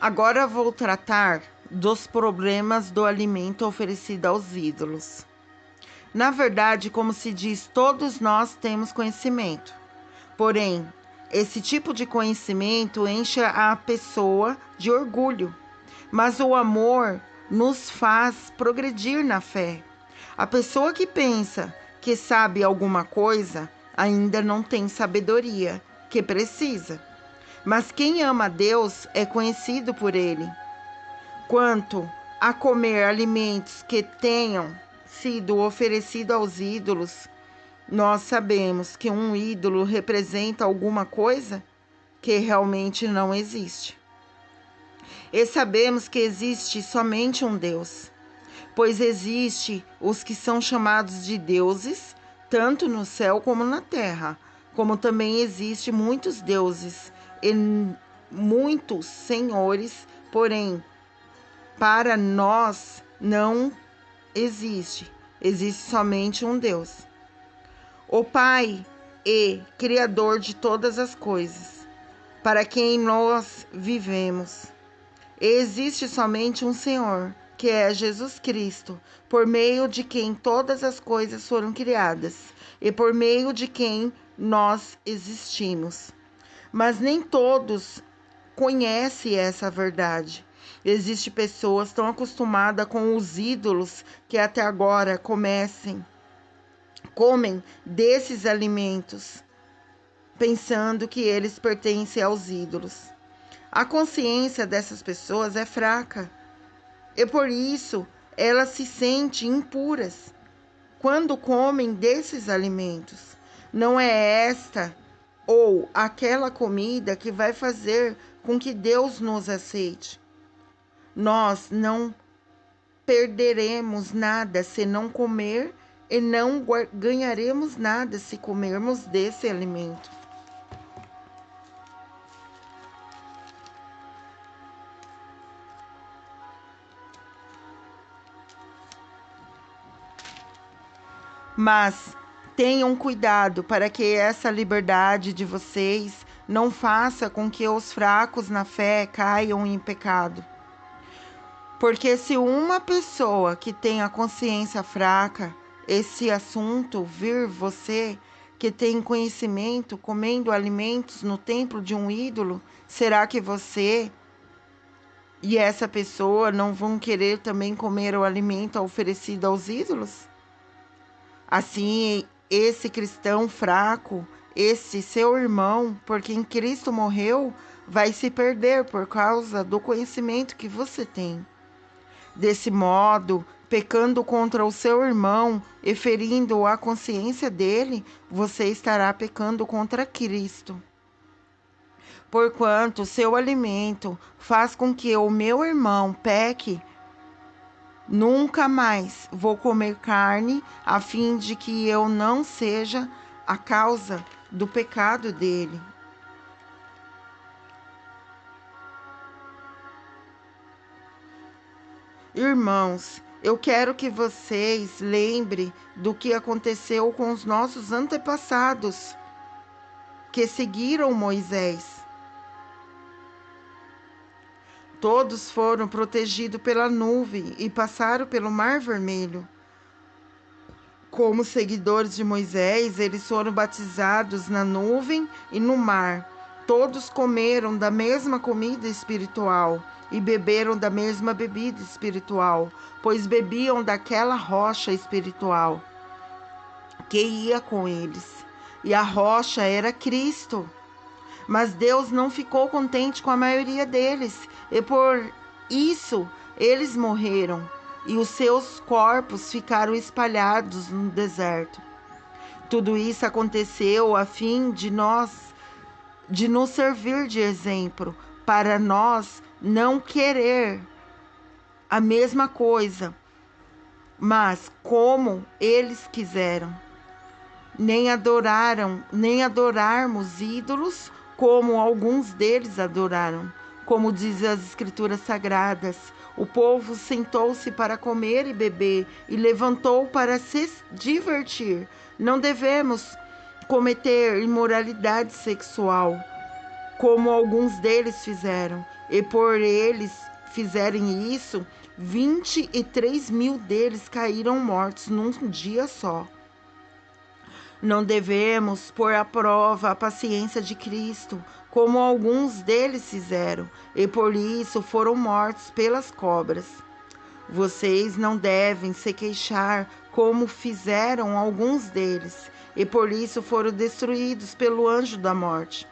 Agora vou tratar dos problemas do alimento oferecido aos ídolos. Na verdade, como se diz, todos nós temos conhecimento. Porém, esse tipo de conhecimento enche a pessoa de orgulho, mas o amor nos faz progredir na fé. A pessoa que pensa que sabe alguma coisa ainda não tem sabedoria que precisa. Mas quem ama a Deus é conhecido por Ele. Quanto a comer alimentos que tenham sido oferecidos aos ídolos, nós sabemos que um ídolo representa alguma coisa que realmente não existe. E sabemos que existe somente um Deus, pois existe os que são chamados de deuses, tanto no céu como na terra, como também existe muitos deuses e muitos senhores, porém, para nós não existe. Existe somente um Deus. O Pai e Criador de todas as coisas, para quem nós vivemos. E existe somente um Senhor, que é Jesus Cristo, por meio de quem todas as coisas foram criadas e por meio de quem nós existimos. Mas nem todos conhecem essa verdade. Existem pessoas tão acostumadas com os ídolos que até agora comem desses alimentos, pensando que eles pertencem aos ídolos. A consciência dessas pessoas é fraca e por isso elas se sentem impuras quando comem desses alimentos. Não é esta ou aquela comida que vai fazer com que Deus nos aceite. Nós não perderemos nada se não comer e não ganharemos nada se comermos desse alimento. Mas tenham cuidado para que essa liberdade de vocês não faça com que os fracos na fé caiam em pecado. Porque se uma pessoa que tem a consciência fraca, esse assunto vir você, que tem conhecimento, comendo alimentos no templo de um ídolo, será que você e essa pessoa não vão querer também comer o alimento oferecido aos ídolos? Assim, esse cristão fraco, esse seu irmão, por quem Cristo morreu, vai se perder por causa do conhecimento que você tem. Desse modo, pecando contra o seu irmão e ferindo a consciência dele, você estará pecando contra Cristo. Porquanto seu alimento faz com que o meu irmão peque, nunca mais vou comer carne, a fim de que eu não seja a causa do pecado dele. Irmãos, eu quero que vocês lembrem do que aconteceu com os nossos antepassados que seguiram Moisés. Todos foram protegidos pela nuvem e passaram pelo Mar Vermelho. Como seguidores de Moisés, eles foram batizados na nuvem e no mar. Todos comeram da mesma comida espiritual e beberam da mesma bebida espiritual, pois bebiam daquela rocha espiritual que ia com eles. E a rocha era Cristo. Mas Deus não ficou contente com a maioria deles, e por isso eles morreram, e os seus corpos ficaram espalhados no deserto. Tudo isso aconteceu a fim de nos servir de exemplo, para nós não querer a mesma coisa, mas como eles quiseram. Nem adorarmos ídolos, como alguns deles adoraram. Como diz as Escrituras Sagradas, o povo sentou-se para comer e beber e levantou para se divertir. Não devemos cometer imoralidade sexual, como alguns deles fizeram, e por eles fizerem isso, 23.000 deles caíram mortos num dia só. Não devemos pôr à prova a paciência de Cristo, como alguns deles fizeram, e por isso foram mortos pelas cobras. Vocês não devem se queixar, como fizeram alguns deles, e por isso foram destruídos pelo anjo da morte.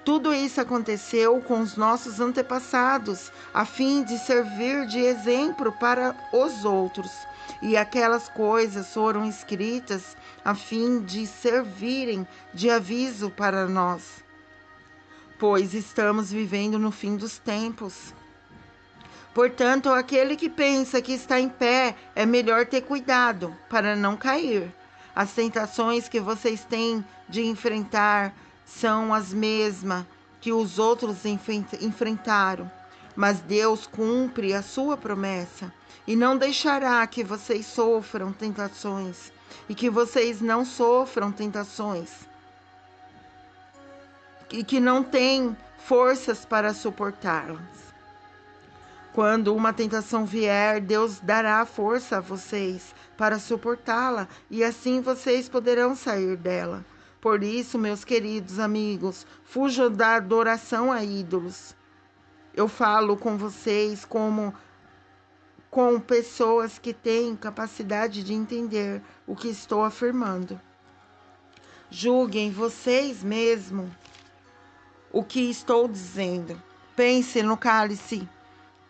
Tudo isso aconteceu com os nossos antepassados, a fim de servir de exemplo para os outros. E aquelas coisas foram escritas a fim de servirem de aviso para nós, pois estamos vivendo no fim dos tempos. Portanto, aquele que pensa que está em pé, é melhor ter cuidado para não cair. As tentações que vocês têm de enfrentar são as mesmas que os outros enfrentaram, mas Deus cumpre a sua promessa e não deixará que vocês sofram tentações e que vocês não sofram tentações e que não têm forças para suportá-las. Quando uma tentação vier, Deus dará força a vocês para suportá-la e assim vocês poderão sair dela. Por isso, meus queridos amigos, fujam da adoração a ídolos. Eu falo com vocês como com pessoas que têm capacidade de entender o que estou afirmando. Julguem vocês mesmos o que estou dizendo. Pense no cálice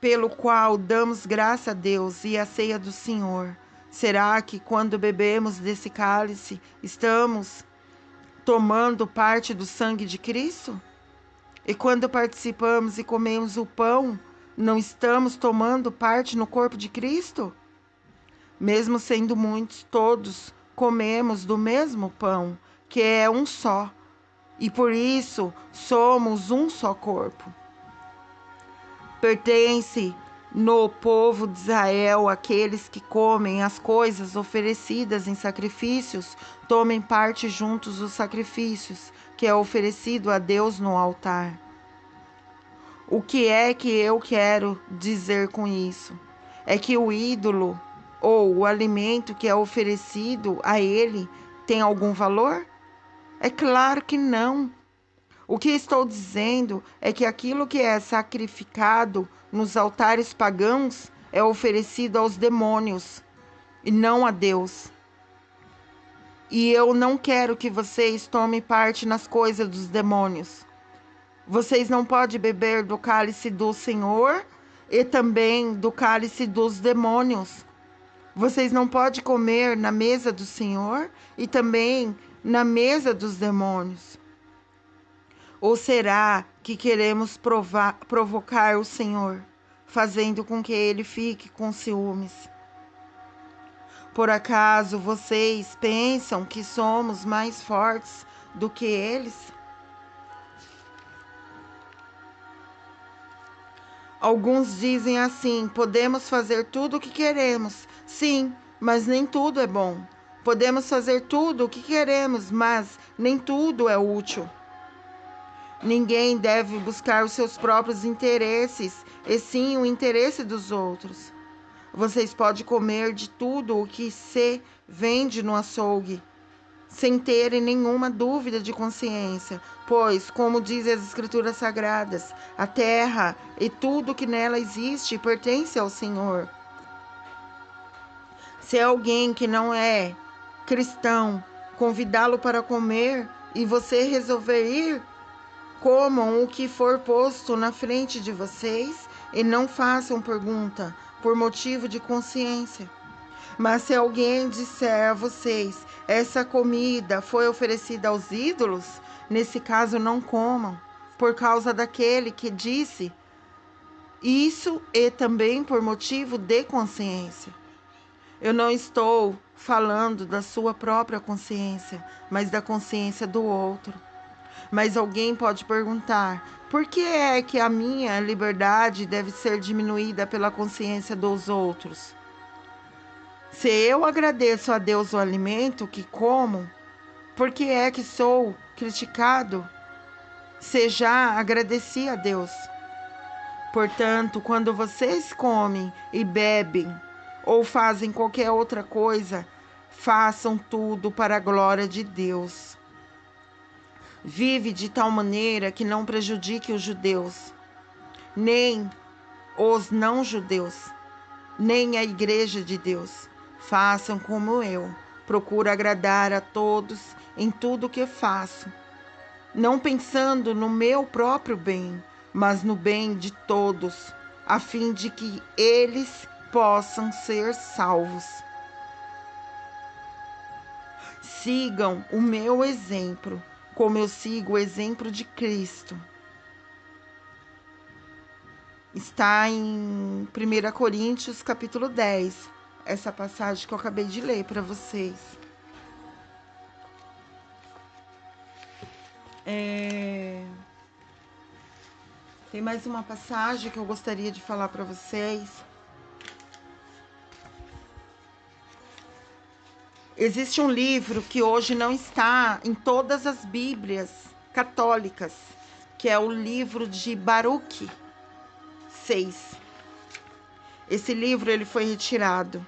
pelo qual damos graça a Deus e a ceia do Senhor. Será que quando bebemos desse cálice, estamos tomando parte do sangue de Cristo? E quando participamos e comemos o pão, não estamos tomando parte no corpo de Cristo? Mesmo sendo muitos, todos comemos do mesmo pão, que é um só, e por isso somos um só corpo. Pertence no povo de Israel aqueles que comem as coisas oferecidas em sacrifícios, tomem parte juntos dos sacrifícios, que é oferecido a Deus no altar. O que é que eu quero dizer com isso? É que o ídolo ou o alimento que é oferecido a ele tem algum valor? É claro que não. O que estou dizendo é que aquilo que é sacrificado nos altares pagãos é oferecido aos demônios e não a Deus. E eu não quero que vocês tomem parte nas coisas dos demônios. Vocês não podem beber do cálice do Senhor e também do cálice dos demônios. Vocês não podem comer na mesa do Senhor e também na mesa dos demônios. Ou será que queremos provocar o Senhor, fazendo com que ele fique com ciúmes? Por acaso vocês pensam que somos mais fortes do que eles? Alguns dizem assim: podemos fazer tudo o que queremos. Sim, mas nem tudo é bom. Podemos fazer tudo o que queremos, mas nem tudo é útil. Ninguém deve buscar os seus próprios interesses, e sim o interesse dos outros. Vocês podem comer de tudo o que se vende no açougue, sem terem nenhuma dúvida de consciência, pois, como dizem as Escrituras Sagradas, a terra e tudo que nela existe pertence ao Senhor. Se alguém que não é cristão convidá-lo para comer e você resolver ir, comam o que for posto na frente de vocês e não façam pergunta por motivo de consciência. Mas se alguém disser a vocês: essa comida foi oferecida aos ídolos, nesse caso não comam, por causa daquele que disse isso e também por motivo de consciência. Eu não estou falando da sua própria consciência, mas da consciência do outro. Mas alguém pode perguntar: por que é que a minha liberdade deve ser diminuída pela consciência dos outros? Se eu agradeço a Deus o alimento que como, por que é que sou criticado? Você já agradecia a Deus. Portanto, quando vocês comem e bebem ou fazem qualquer outra coisa, façam tudo para a glória de Deus. Vive de tal maneira que não prejudique os judeus, nem os não-judeus, nem a igreja de Deus. Façam como eu. Procuro agradar a todos em tudo que faço, não pensando no meu próprio bem, mas no bem de todos, a fim de que eles possam ser salvos. Sigam o meu exemplo, como eu sigo o exemplo de Cristo. Está em 1 Coríntios capítulo 10, essa passagem que eu acabei de ler para vocês. Tem mais uma passagem que eu gostaria de falar para vocês. Existe um livro que hoje não está em todas as Bíblias católicas, que é o livro de Baruque 6. Esse livro ele foi retirado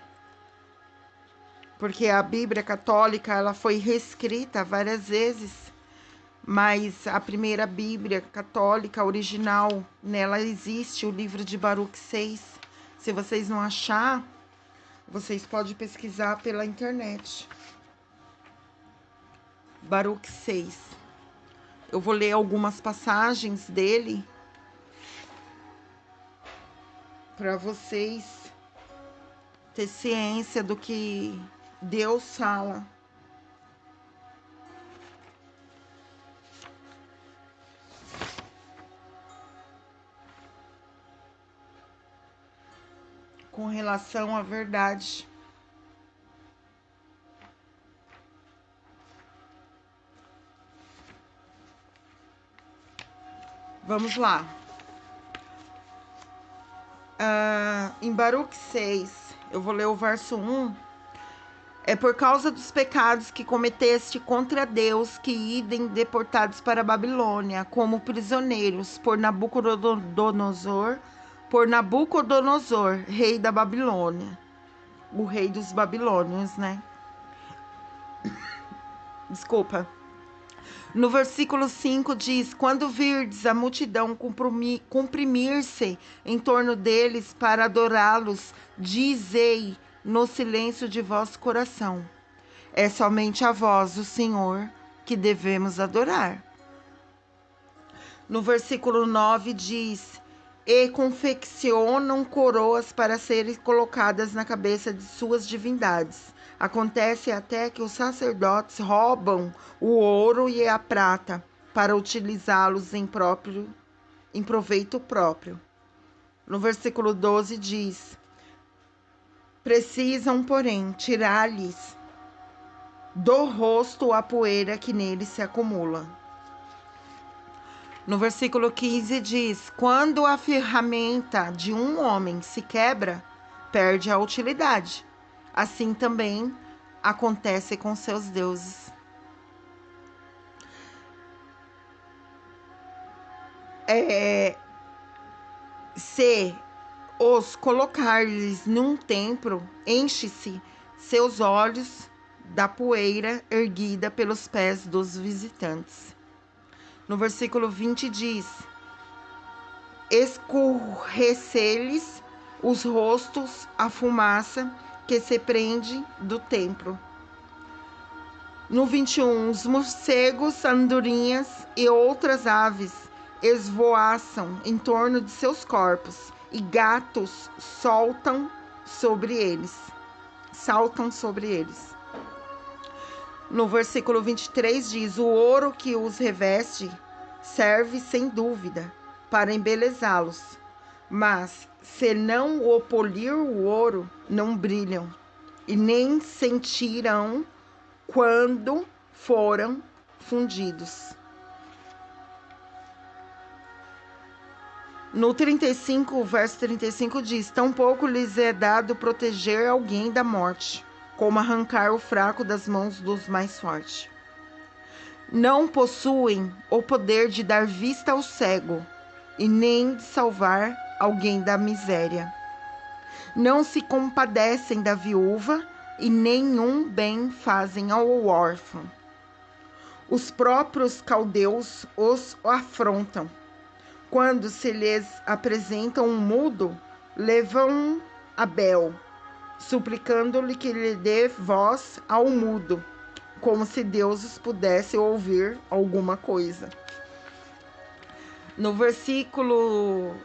porque a Bíblia católica ela foi reescrita várias vezes, mas a primeira Bíblia católica original, nela existe o livro de Baruque 6. Se vocês não achar, vocês podem pesquisar pela internet. Baruque 6. Eu vou ler algumas passagens dele para vocês ter ciência do que Deus fala. Com relação à verdade. Vamos lá. Em Baruque 6, eu vou ler o verso 1. É por causa dos pecados que cometeste contra Deus que idem deportados para a Babilônia, como prisioneiros, por Nabucodonosor, rei da Babilônia. O rei dos babilônios, né? Desculpa. No versículo 5 diz: quando virdes a multidão comprimir-se em torno deles para adorá-los, dizei no silêncio de vosso coração: é somente a vós, o Senhor, que devemos adorar. No versículo 9 diz: e confeccionam coroas para serem colocadas na cabeça de suas divindades. Acontece até que os sacerdotes roubam o ouro e a prata para utilizá-los em proveito próprio. No versículo 12 diz: precisam, porém, tirar-lhes do rosto a poeira que neles se acumula. No versículo 15 diz: quando a ferramenta de um homem se quebra, perde a utilidade. Assim também acontece com seus deuses. Se os colocar-lhes num templo, enche-se seus olhos da poeira erguida pelos pés dos visitantes. No versículo 20 diz: escurrecer-lhes os rostos a fumaça que se prende do templo. No 21, os morcegos, andorinhas e outras aves esvoaçam em torno de seus corpos, e gatos saltam sobre eles. No versículo 23 diz: o ouro que os reveste serve sem dúvida para embelezá-los, mas se não o polir o ouro, não brilham, e nem sentirão quando foram fundidos. No 35, verso 35 diz: tampouco lhes é dado proteger alguém da morte, como arrancar o fraco das mãos dos mais fortes. Não possuem o poder de dar vista ao cego e nem de salvar alguém da miséria. Não se compadecem da viúva e nenhum bem fazem ao órfão. Os próprios caldeus os afrontam. Quando se lhes apresenta um mudo, levam a Bel, suplicando-lhe que lhe dê voz ao mudo, como se Deus os pudesse ouvir alguma coisa. No versículo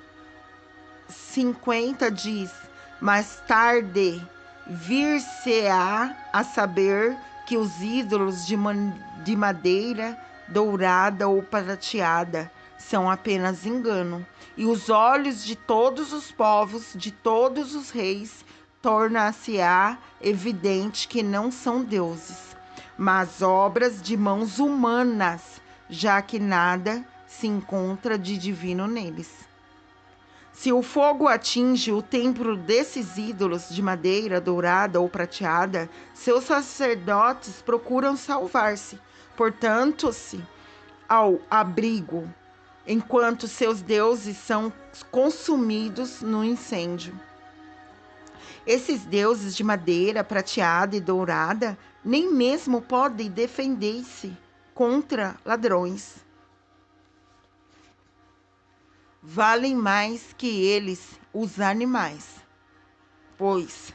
50 diz: mais tarde vir-se-á a saber que os ídolos de madeira dourada ou prateada são apenas engano, e os olhos de todos os povos, de todos os reis, tornar-se-á evidente que não são deuses, mas obras de mãos humanas, já que nada se encontra de divino neles. Se o fogo atinge o templo desses ídolos de madeira dourada ou prateada, seus sacerdotes procuram salvar-se, portanto-se ao abrigo, enquanto seus deuses são consumidos no incêndio. Esses deuses de madeira prateada e dourada nem mesmo podem defender-se contra ladrões. Valem mais que eles os animais, pois,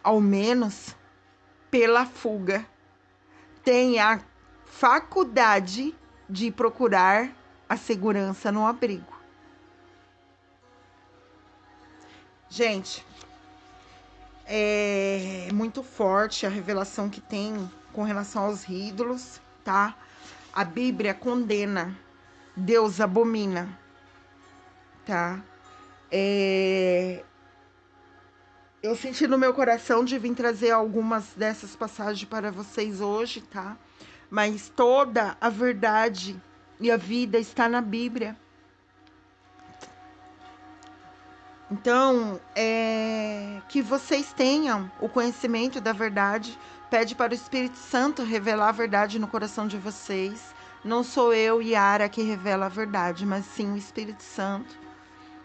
ao menos pela fuga, têm a faculdade de procurar a segurança no abrigo. Gente, é muito forte a revelação que tem com relação aos ídolos, tá? A Bíblia condena, Deus abomina, tá? Eu senti no meu coração de vir trazer algumas dessas passagens para vocês hoje, tá? Mas toda a verdade e a vida está na Bíblia. Então, que vocês tenham o conhecimento da verdade. Pede para o Espírito Santo revelar a verdade no coração de vocês. Não sou eu, Yara, que revela a verdade, mas sim o Espírito Santo.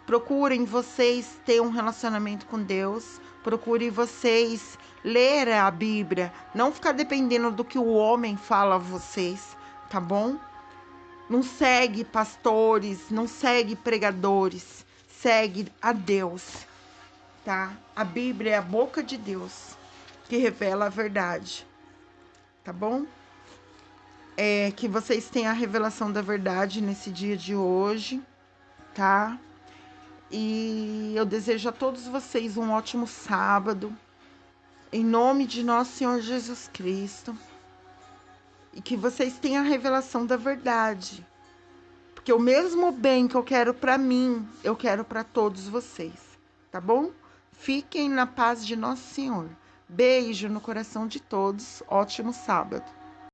Procurem vocês ter um relacionamento com Deus. Procurem vocês ler a Bíblia. Não ficar dependendo do que o homem fala a vocês, tá bom? Não segue pastores, não segue pregadores. Segue a Deus, tá? A Bíblia é a boca de Deus que revela a verdade, tá bom? Que vocês tenham a revelação da verdade nesse dia de hoje, tá? E eu desejo a todos vocês um ótimo sábado, em nome de nosso Senhor Jesus Cristo, e que vocês tenham a revelação da verdade, porque o mesmo bem que eu quero para mim, eu quero para todos vocês, tá bom? Fiquem na paz de nosso Senhor. Beijo no coração de todos. Ótimo sábado.